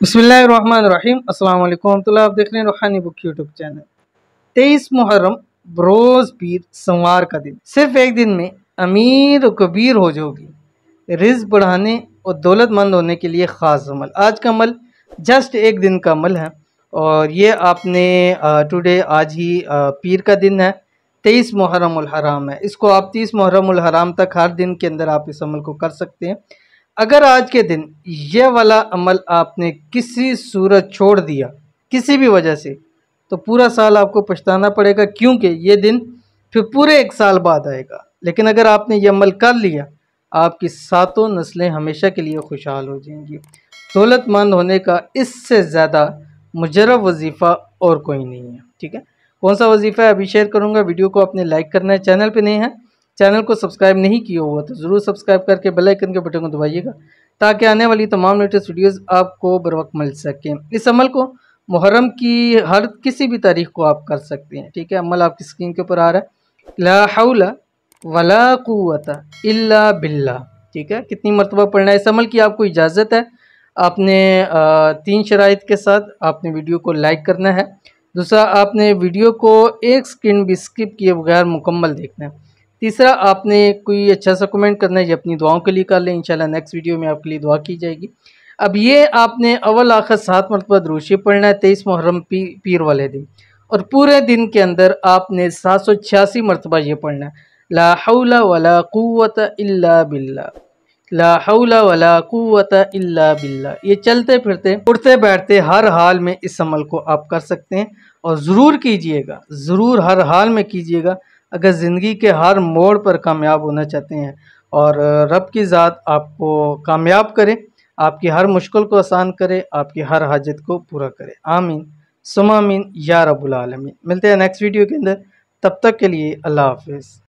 बिस्मिल्लाहिर्रहमानिर्रहीम अस्सलाम वालेकुम रहमतुल्लाह। आप देख रहे हैं रूहानी बुक यूट्यूब चैनल। 23 मुहर्रम रोज़ पीर सोमवार का दिन। सिर्फ एक दिन में अमीर और कबीर हो जाओगी। रिज़्क बढ़ाने और दौलतमंद होने के लिए ख़ास अमल। आज का अमल जस्ट एक दिन का अमल है और ये आपने टुडे आज ही पीर का दिन है, 23 मुहर्रमुल हराम है। इसको आप 30 मुहर्रमुल हराम तक हर दिन के अंदर आप इस अमल को कर सकते हैं। अगर आज के दिन ये वाला अमल आपने किसी सूरत छोड़ दिया किसी भी वजह से, तो पूरा साल आपको पछताना पड़ेगा, क्योंकि ये दिन फिर पूरे एक साल बाद आएगा। लेकिन अगर आपने ये अमल कर लिया, आपकी सातों नस्लें हमेशा के लिए खुशहाल हो जाएंगी। दौलतमंद होने का इससे ज़्यादा मुजरब वजीफ़ा और कोई नहीं है। ठीक है, कौन सा वजीफ़ा है अभी शेयर करूँगा। वीडियो को आपने लाइक करना है, चैनल पे नहीं है, चैनल को सब्सक्राइब नहीं किया हुआ तो ज़रूर सब्सक्राइब करके बेल आइकन के बटन को दबाइएगा, ताकि आने वाली तमाम लेटेस्ट वीडियोस आपको बर वक्त मिल सकें। इस अमल को मुहर्रम की हर किसी भी तारीख को आप कर सकते हैं। ठीक है, अमल आपकी स्क्रीन के ऊपर आ रहा है। ला हौला वला कुव्वता इल्ला बिल्लाह। ठीक है, कितनी मरतबा पढ़ना है इस अमल की आपको इजाज़त है। आपने 3 शराइत के साथ आपने वीडियो को लाइक करना है। दूसरा, आपने वीडियो को एक सेकंड भी स्किप किए बगैर मुकम्मल देखना है। तीसरा, आपने कोई अच्छा सा कमेंट करना है, ये अपनी दुआओं के लिए कर लें, इंशाल्लाह नेक्स्ट वीडियो में आपके लिए दुआ की जाएगी। अब ये आपने अव्वल आखिर 7 मरतबा दुरूद शरीफ पढ़ना है 23 मुहर्रम पीर वाले दिन, और पूरे दिन के अंदर आपने 786 मरतबा ये पढ़ना है, ला हौला वला कुव्वता इल्ला बिल्लाह, ला हौला वला कुव्वता इल्ला बिल्लाह। ये चलते फिरते उठते बैठते हर हाल में इस अमल को आप कर सकते हैं, और ज़रूर कीजिएगा, ज़रूर हर हाल में कीजिएगा। अगर ज़िंदगी के हर मोड़ पर कामयाब होना चाहते हैं और रब की ज़ात आपको कामयाब करे, आपकी हर मुश्किल को आसान करे, आपकी हर हाजत को पूरा करे। आमीन सुम्मा आमीन या रब्बुल आलमीन। मिलते हैं नेक्स्ट वीडियो के अंदर, तब तक के लिए अल्लाह हाफ़िज़।